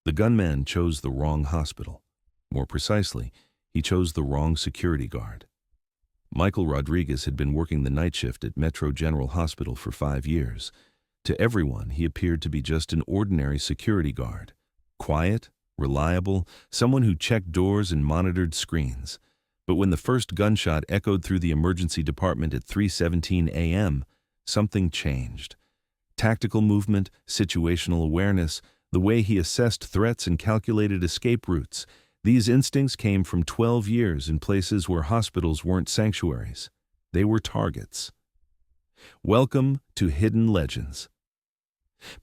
The gunman chose the wrong hospital. More precisely, he chose the wrong security guard. Michael Rodriguez had been working the night shift at Metro General Hospital for 5 years. To everyone, he appeared to be just an ordinary security guard. Quiet, reliable, someone who checked doors and monitored screens. But when the first gunshot echoed through the emergency department at 3:17 a.m., something changed. Tactical movement, situational awareness, the way he assessed threats and calculated escape routes. These instincts came from 12 years in places where hospitals weren't sanctuaries. They were targets. Welcome to Hidden Legends.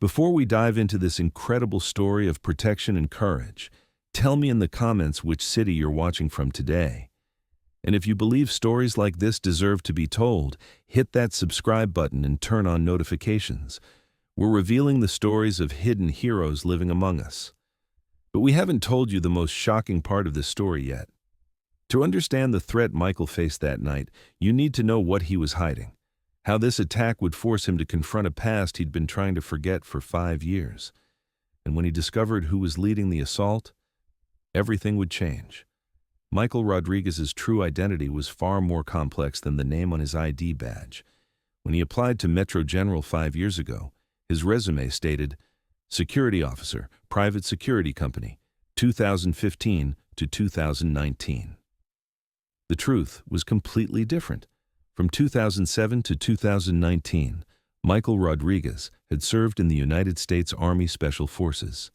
Before we dive into this incredible story of protection and courage, tell me in the comments which city you're watching from today. And if you believe stories like this deserve to be told, hit that subscribe button and turn on notifications. We're revealing the stories of hidden heroes living among us. But we haven't told you the most shocking part of this story yet. To understand the threat Michael faced that night, you need to know what he was hiding. How this attack would force him to confront a past he'd been trying to forget for 5 years. And when he discovered who was leading the assault, everything would change. Michael Rodriguez's true identity was far more complex than the name on his ID badge. When he applied to Metro General 5 years ago, his resume stated, Security Officer, Private Security Company, 2015 to 2019. The truth was completely different. From 2007 to 2019, Michael Rodriguez had served in the United States Army Special Forces.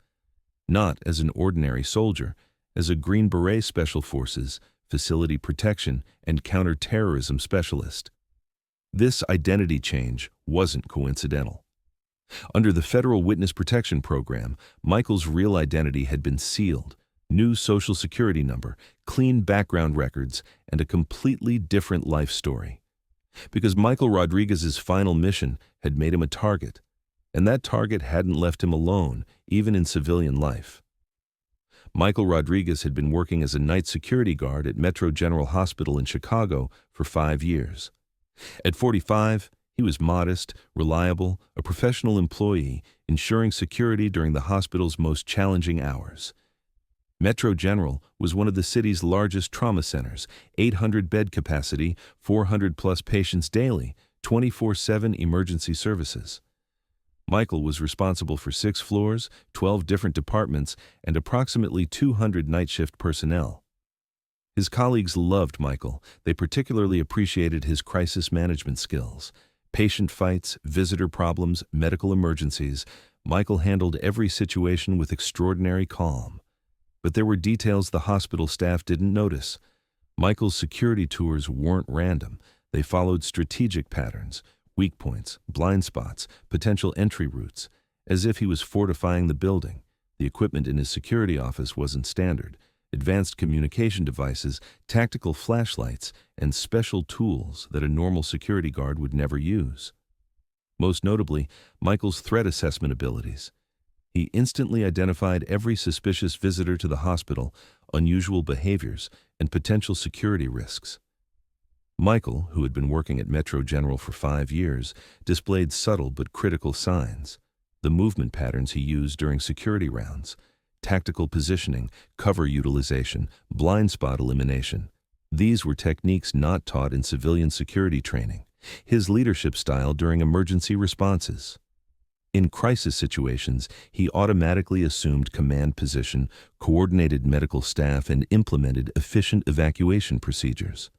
Not as an ordinary soldier, as a Green Beret Special Forces, Facility Protection, and Counterterrorism Specialist. This identity change wasn't coincidental. Under the Federal Witness Protection Program, Michael's real identity had been sealed, new Social Security number, clean background records, and a completely different life story. Because Michael Rodriguez's final mission had made him a target, and that target hadn't left him alone, even in civilian life. Michael Rodriguez had been working as a night security guard at Metro General Hospital in Chicago for 5 years. At 45, he was modest, reliable, a professional employee, ensuring security during the hospital's most challenging hours. Metro General was one of the city's largest trauma centers, 800 bed capacity, 400-plus patients daily, 24/7 emergency services. Michael was responsible for 6 floors, 12 different departments, and approximately 200 night shift personnel. His colleagues loved Michael. They particularly appreciated his crisis management skills. Patient fights, visitor problems, medical emergencies. Michael handled every situation with extraordinary calm. But there were details the hospital staff didn't notice. Michael's security tours weren't random. They followed strategic patterns, weak points, blind spots, potential entry routes, as if he was fortifying the building. The equipment in his security office wasn't standard. Advanced communication devices, tactical flashlights, and special tools that a normal security guard would never use. Most notably, Michael's threat assessment abilities. He instantly identified every suspicious visitor to the hospital, unusual behaviors, and potential security risks. Michael, who had been working at Metro General for 5 years, displayed subtle but critical signs. The movement patterns he used during security rounds, tactical positioning, cover utilization, blind spot elimination. These were techniques not taught in civilian security training. His leadership style during emergency responses. In crisis situations, he automatically assumed command position, coordinated medical staff, and implemented efficient evacuation procedures.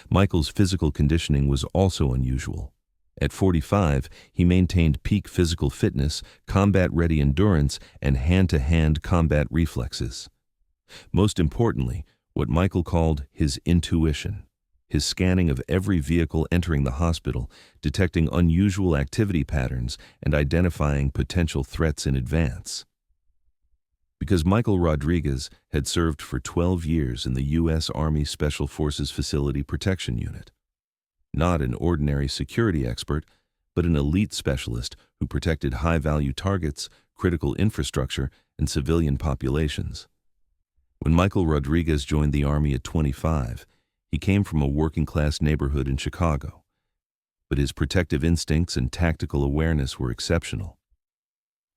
Michael's physical conditioning was also unusual. At 45, he maintained peak physical fitness, combat-ready endurance, and hand-to-hand combat reflexes. Most importantly, what Michael called his intuition, his scanning of every vehicle entering the hospital, detecting unusual activity patterns, and identifying potential threats in advance. Because Michael Rodriguez had served for 12 years in the U.S. Army Special Forces Facility Protection Unit. Not an ordinary security expert, but an elite specialist who protected high-value targets, critical infrastructure, and civilian populations. When Michael Rodriguez joined the Army at 25, he came from a working-class neighborhood in Chicago. But his protective instincts and tactical awareness were exceptional.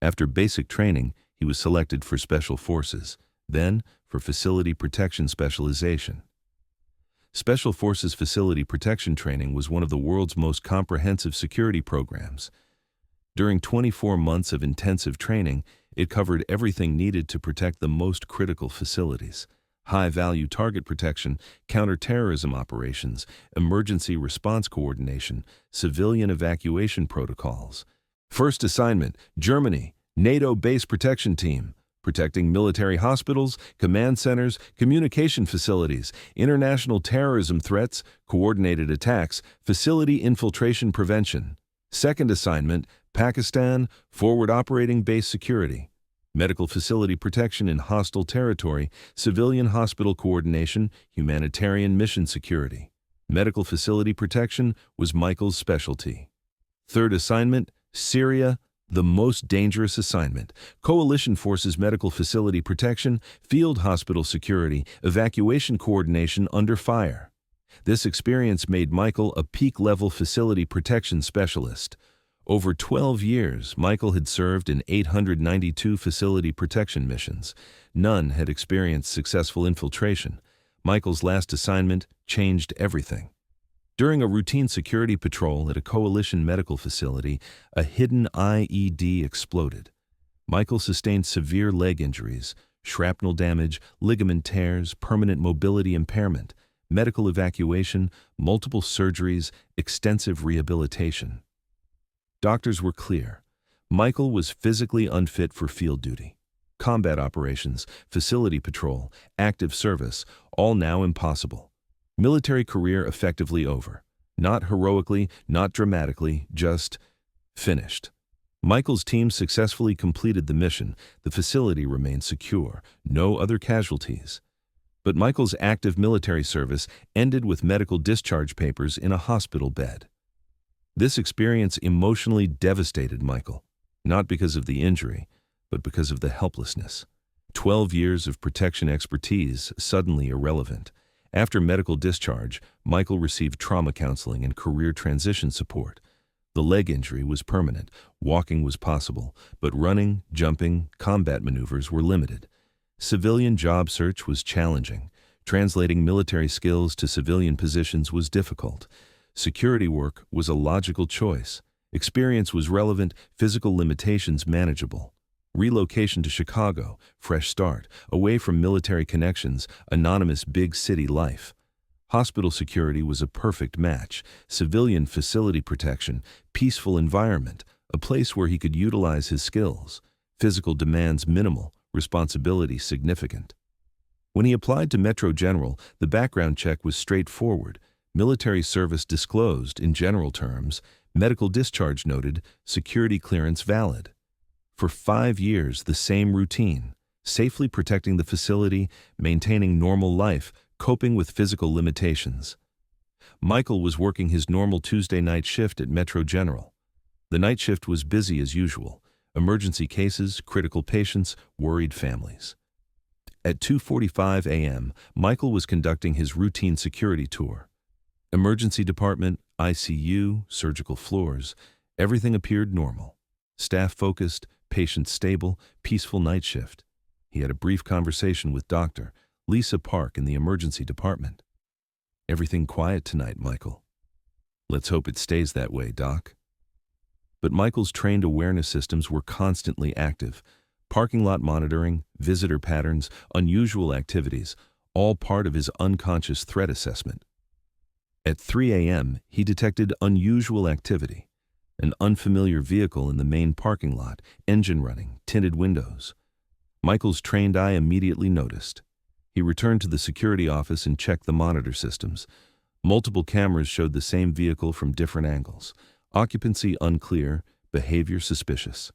After basic training, he was selected for Special Forces, then for Facility Protection Specialization. Special Forces Facility Protection Training was one of the world's most comprehensive security programs. During 24 months of intensive training, it covered everything needed to protect the most critical facilities: high-value target protection, counterterrorism operations, emergency response coordination, civilian evacuation protocols. First assignment, Germany, NATO Base Protection Team, protecting military hospitals, command centers, communication facilities, international terrorism threats, coordinated attacks, facility infiltration prevention. Second assignment, Pakistan, forward operating base security, medical facility protection in hostile territory, civilian hospital coordination, humanitarian mission security. Medical facility protection was Michael's specialty. Third assignment, Syria, the most dangerous assignment: coalition forces medical facility protection, field hospital security, evacuation coordination under fire. This experience made Michael a peak-level facility protection specialist. Over 12 years, Michael had served in 892 facility protection missions. None had experienced successful infiltration. Michael's last assignment changed everything. During a routine security patrol at a coalition medical facility, a hidden IED exploded. Michael sustained severe leg injuries, shrapnel damage, ligament tears, permanent mobility impairment, medical evacuation, multiple surgeries, extensive rehabilitation. Doctors were clear. Michael was physically unfit for field duty. Combat operations, facility patrol, active service, all now impossible. Military career effectively over. Not heroically, not dramatically, just finished. Michael's team successfully completed the mission. The facility remained secure. No other casualties. But Michael's active military service ended with medical discharge papers in a hospital bed. This experience emotionally devastated Michael, not because of the injury, but because of the helplessness. 12 years of protection expertise suddenly irrelevant. After medical discharge, Michael received trauma counseling and career transition support. The leg injury was permanent, walking was possible, but running, jumping, combat maneuvers were limited. Civilian job search was challenging. Translating military skills to civilian positions was difficult. Security work was a logical choice. Experience was relevant, physical limitations manageable. Relocation to Chicago, fresh start, away from military connections, anonymous big city life. Hospital security was a perfect match. Civilian facility protection, peaceful environment, a place where he could utilize his skills. Physical demands minimal, responsibility significant. When he applied to Metro General, the background check was straightforward. Military service disclosed, in general terms, medical discharge noted, security clearance valid. For 5 years, the same routine, safely protecting the facility, maintaining normal life, coping with physical limitations. Michael was working his normal Tuesday night shift at Metro General. The night shift was busy as usual. Emergency cases, critical patients, worried families. At 2:45 a.m., Michael was conducting his routine security tour. Emergency department, ICU, surgical floors, everything appeared normal. Staff focused, patients stable, peaceful night shift. He had a brief conversation with Dr. Lisa Park in the emergency department. "Everything quiet tonight, Michael." "Let's hope it stays that way, Doc." But Michael's trained awareness systems were constantly active. Parking lot monitoring, visitor patterns, unusual activities, all part of his unconscious threat assessment. At 3 a.m., he detected unusual activity. An unfamiliar vehicle in the main parking lot, engine running, tinted windows. Michael's trained eye immediately noticed. He returned to the security office and checked the monitor systems. Multiple cameras showed the same vehicle from different angles. Occupancy unclear, behavior suspicious.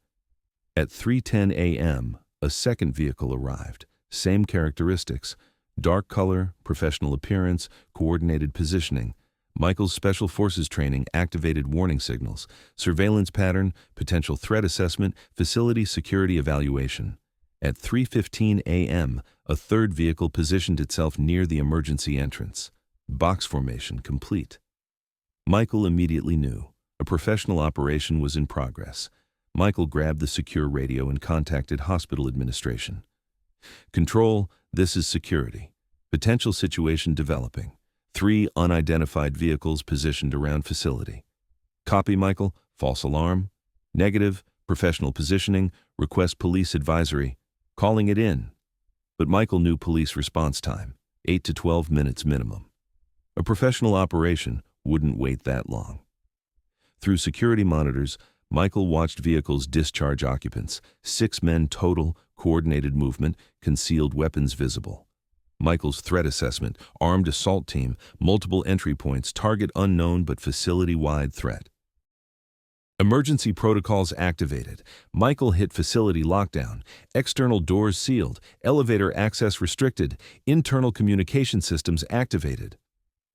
At 3:10 a.m., a second vehicle arrived. Same characteristics: dark color, professional appearance, coordinated positioning. Michael's Special Forces training activated warning signals, surveillance pattern, potential threat assessment, facility security evaluation. At 3:15 a.m., a third vehicle positioned itself near the emergency entrance. Box formation complete. Michael immediately knew a professional operation was in progress. Michael grabbed the secure radio and contacted hospital administration. Control, this is security. Potential situation developing. 3 unidentified vehicles positioned around facility. Copy, Michael. False alarm. Negative. Professional positioning. Request police advisory. Calling it in. But Michael knew police response time. 8 to 12 minutes minimum. A professional operation wouldn't wait that long. Through security monitors, Michael watched vehicles discharge occupants. 6 men total, coordinated movement, concealed weapons visible. Michael's threat assessment, armed assault team, multiple entry points, target unknown but facility-wide threat. Emergency protocols activated. Michael hit facility lockdown. External doors sealed. Elevator access restricted. Internal communication systems activated.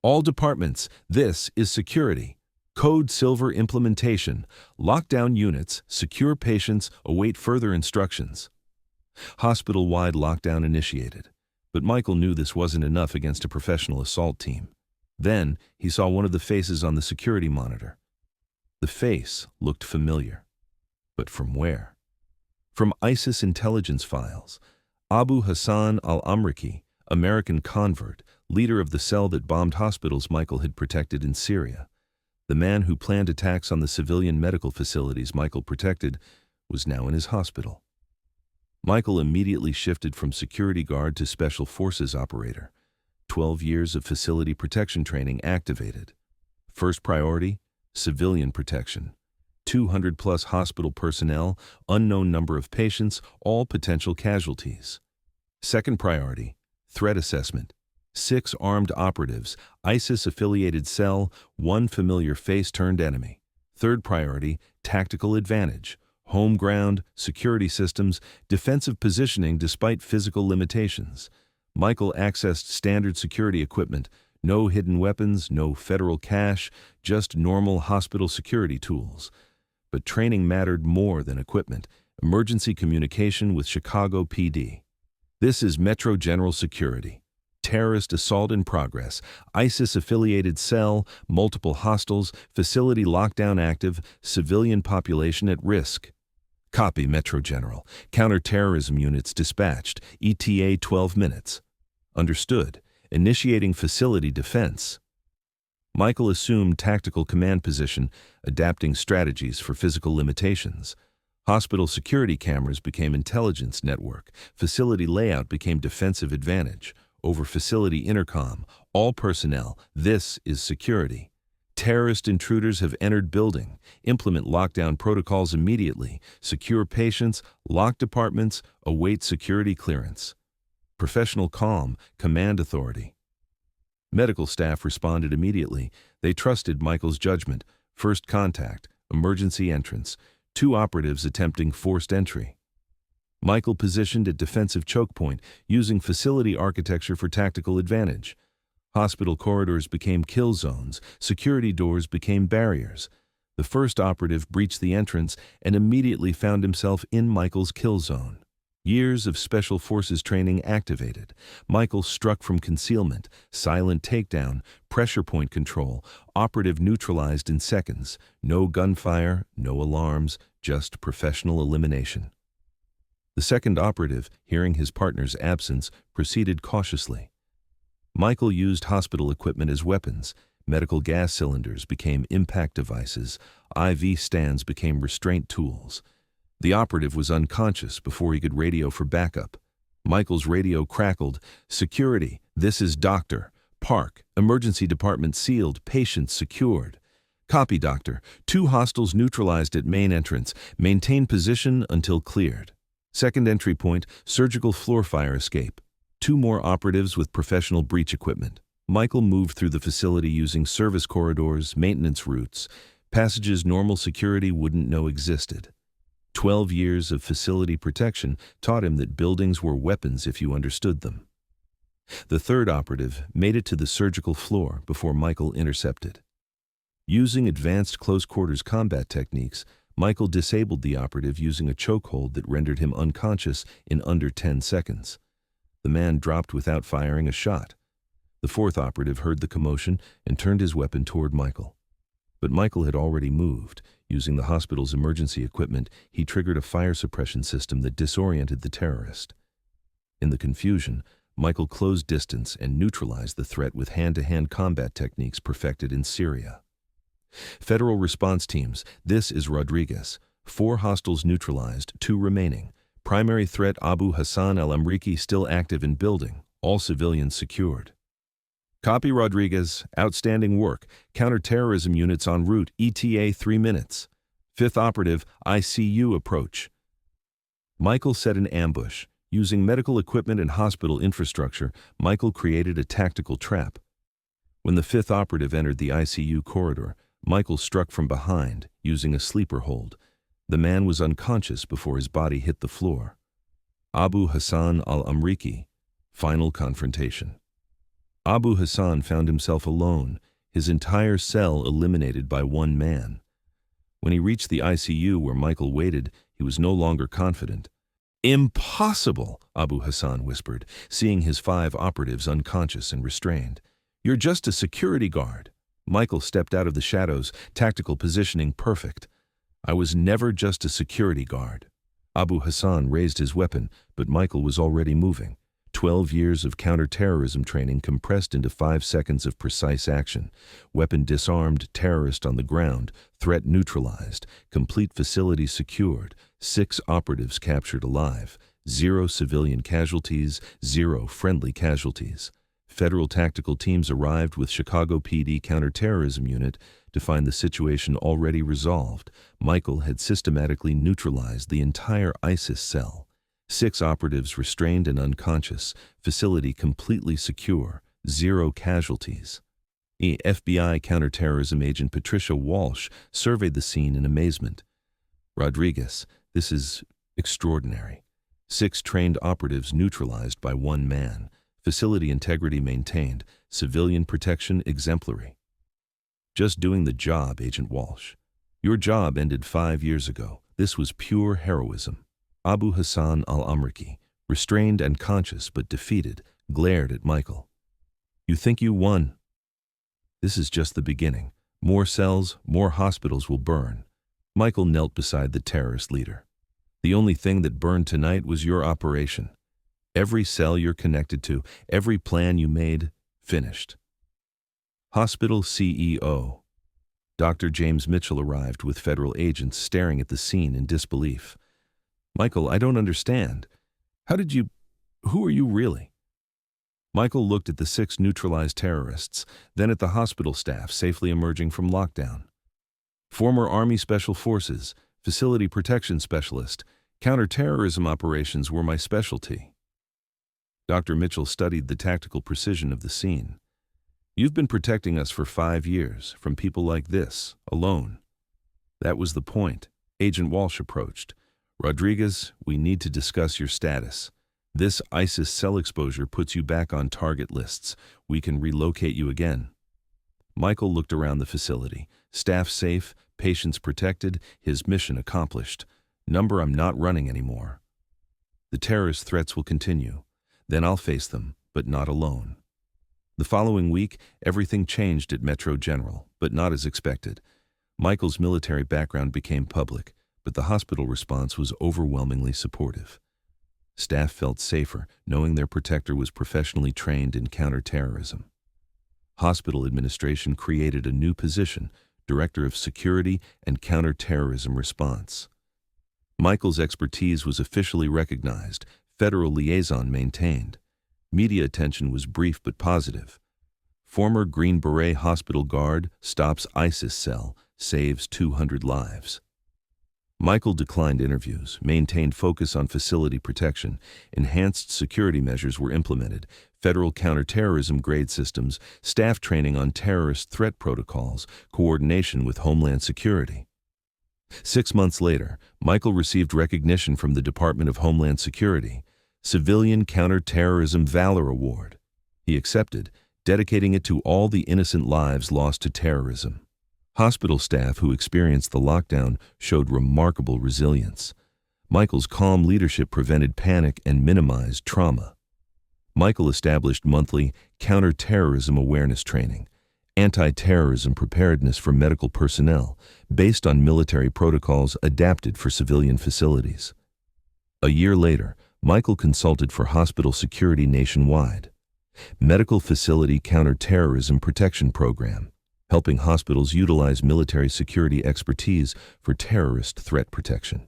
All departments, this is security. Code Silver implementation. Lockdown units, secure patients, await further instructions. Hospital-wide lockdown initiated. But Michael knew this wasn't enough against a professional assault team. Then, he saw one of the faces on the security monitor. The face looked familiar. But from where? From ISIS intelligence files. Abu Hassan al-Amriki, American convert, leader of the cell that bombed hospitals Michael had protected in Syria. The man who planned attacks on the civilian medical facilities Michael protected was now in his hospital. Michael immediately shifted from security guard to special forces operator. 12 years of facility protection training activated. First priority, civilian protection. 200+ hospital personnel, unknown number of patients, all potential casualties. Second priority, threat assessment. 6 armed operatives, ISIS-affiliated cell, 1 familiar face turned enemy. Third priority, tactical advantage. Home ground, security systems, defensive positioning despite physical limitations. Michael accessed standard security equipment, no hidden weapons, no federal cash, just normal hospital security tools. But training mattered more than equipment. Emergency communication with Chicago PD. This is Metro General Security. Terrorist assault in progress, ISIS-affiliated cell, multiple hostels, facility lockdown active, civilian population at risk. Copy, Metro General. Counter-terrorism units dispatched, ETA 12 minutes. Understood. Initiating facility defense. Michael assumed tactical command position, adapting strategies for physical limitations. Hospital security cameras became intelligence network. Facility layout became defensive advantage. Over facility intercom, all personnel, this is security. Terrorist intruders have entered building. Implement lockdown protocols immediately. Secure patients, lock departments, await security clearance. Professional calm, command authority. Medical staff responded immediately. They trusted Michael's judgment. First contact, emergency entrance. 2 operatives attempting forced entry. Michael positioned at defensive choke point, using facility architecture for tactical advantage. Hospital corridors became kill zones, security doors became barriers. The first operative breached the entrance and immediately found himself in Michael's kill zone. Years of special forces training activated. Michael struck from concealment, silent takedown, pressure point control, operative neutralized in seconds. No gunfire, no alarms, just professional elimination. The second operative, hearing his partner's absence, proceeded cautiously. Michael used hospital equipment as weapons. Medical gas cylinders became impact devices. IV stands became restraint tools. The operative was unconscious before he could radio for backup. Michael's radio crackled. Security, this is Doctor. Park, emergency department sealed, patients secured. Copy, Doctor. 2 hostiles neutralized at main entrance. Maintain position until cleared. Second entry point, surgical floor fire escape. 2 more operatives with professional breach equipment. Michael moved through the facility using service corridors, maintenance routes, passages normal security wouldn't know existed. 12 years of facility protection taught him that buildings were weapons if you understood them. The third operative made it to the surgical floor before Michael intercepted. Using advanced close-quarters combat techniques, Michael disabled the operative using a chokehold that rendered him unconscious in under 10 seconds. The man dropped without firing a shot. The fourth operative heard the commotion and turned his weapon toward Michael. But Michael had already moved. Using the hospital's emergency equipment, he triggered a fire suppression system that disoriented the terrorist. In the confusion, Michael closed distance and neutralized the threat with hand-to-hand combat techniques perfected in Syria. Federal response teams, this is Rodriguez. 4 hostiles neutralized, 2 remaining. Primary threat Abu Hassan al-Amriki still active in building, all civilians secured. Copy Rodriguez, outstanding work. Counterterrorism units en route, ETA 3 minutes. 5th operative, ICU approach. Michael set an ambush. Using medical equipment and hospital infrastructure, Michael created a tactical trap. When the 5th operative entered the ICU corridor, Michael struck from behind, using a sleeper hold. The man was unconscious before his body hit the floor. Abu Hassan al-Amriki, final confrontation. Abu Hassan found himself alone, his entire cell eliminated by one man. When he reached the ICU where Michael waited, he was no longer confident. "Impossible," Abu Hassan whispered, seeing his 5 operatives unconscious and restrained. "You're just a security guard." Michael stepped out of the shadows, tactical positioning perfect. "I was never just a security guard." Abu Hassan raised his weapon, but Michael was already moving. 12 years of counterterrorism training compressed into 5 seconds of precise action. Weapon disarmed, terrorist on the ground, threat neutralized, complete facility secured, 6 operatives captured alive, 0 civilian casualties, 0 friendly casualties. Federal tactical teams arrived with Chicago PD counterterrorism unit to find the situation already resolved. Michael had systematically neutralized the entire ISIS cell. 6 operatives restrained and unconscious, facility completely secure, 0 casualties. FBI counterterrorism agent Patricia Walsh surveyed the scene in amazement. "Rodriguez, this is extraordinary. 6 trained operatives neutralized by 1 man. Facility integrity maintained, civilian protection exemplary." "Just doing the job, Agent Walsh. Your job ended 5 years ago. This was pure heroism." Abu Hassan al-Amriki, restrained and conscious but defeated, glared at Michael. "You think you won? This is just the beginning. More cells, more hospitals will burn." Michael knelt beside the terrorist leader. "The only thing that burned tonight was your operation. Every cell you're connected to, every plan you made, finished." Hospital CEO. Dr. James Mitchell arrived with federal agents staring at the scene in disbelief. "Michael, I don't understand. Who are you really?" Michael looked at the 6 neutralized terrorists, then at the hospital staff safely emerging from lockdown. "Former Army Special Forces, facility protection specialist, counterterrorism operations were my specialty." Dr. Mitchell studied the tactical precision of the scene. "You've been protecting us for 5 years, from people like this, alone." "That was the point." Agent Walsh approached. "Rodriguez, we need to discuss your status. This ISIS cell exposure puts you back on target lists. We can relocate you again." Michael looked around the facility. Staff safe, patients protected, his mission accomplished. "Number, I'm not running anymore. The terrorist threats will continue. Then I'll face them, but not alone." The following week, everything changed at Metro General, but not as expected. Michael's military background became public, but the hospital response was overwhelmingly supportive. Staff felt safer, knowing their protector was professionally trained in counterterrorism. Hospital administration created a new position, Director of Security and Counterterrorism Response. Michael's expertise was officially recognized, federal liaison maintained. Media attention was brief but positive. Former Green Beret hospital guard stops ISIS cell, saves 200 lives. Michael declined interviews, maintained focus on facility protection, enhanced security measures were implemented, federal counterterrorism grade systems, staff training on terrorist threat protocols, coordination with Homeland Security. 6 months later, Michael received recognition from the Department of Homeland Security, Civilian Counterterrorism Valor Award. He accepted, dedicating it to all the innocent lives lost to terrorism. Hospital staff who experienced the lockdown showed remarkable resilience. Michael's calm leadership prevented panic and minimized trauma. Michael established monthly counterterrorism awareness training. Anti-terrorism preparedness for medical personnel, based on military protocols adapted for civilian facilities. A year later, Michael consulted for hospital security nationwide. Medical Facility Counterterrorism Protection Program, helping hospitals utilize military security expertise for terrorist threat protection.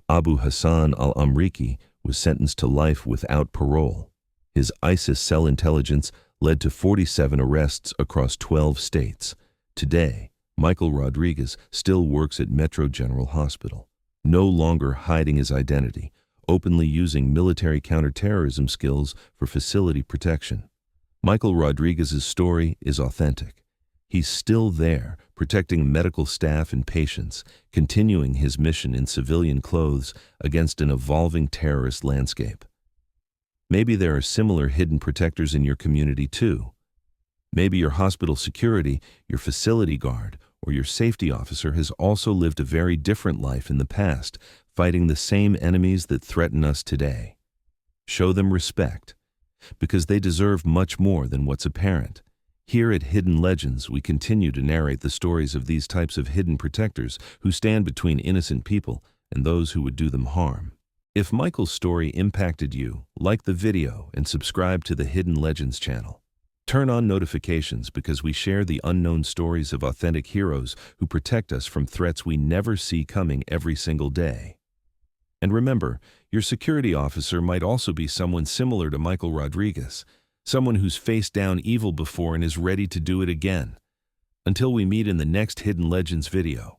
Abu Hassan al-Amriki was sentenced to life without parole. His ISIS cell intelligence led to 47 arrests across 12 states. Today, Michael Rodriguez still works at Metro General Hospital, no longer hiding his identity, openly using military counterterrorism skills for facility protection. Michael Rodriguez's story is authentic. He's still there, protecting medical staff and patients, continuing his mission in civilian clothes against an evolving terrorist landscape. Maybe there are similar hidden protectors in your community too. Maybe your hospital security, your facility guard, or your safety officer has also lived a very different life in the past, fighting the same enemies that threaten us today. Show them respect, because they deserve much more than what's apparent. Here at Hidden Legends, we continue to narrate the stories of these types of hidden protectors who stand between innocent people and those who would do them harm. If Michael's story impacted you, like the video and subscribe to the Hidden Legends channel. Turn on notifications because we share the unknown stories of authentic heroes who protect us from threats we never see coming every single day. And remember, your security officer might also be someone similar to Michael Rodriguez, someone who's faced down evil before and is ready to do it again. Until we meet in the next Hidden Legends video.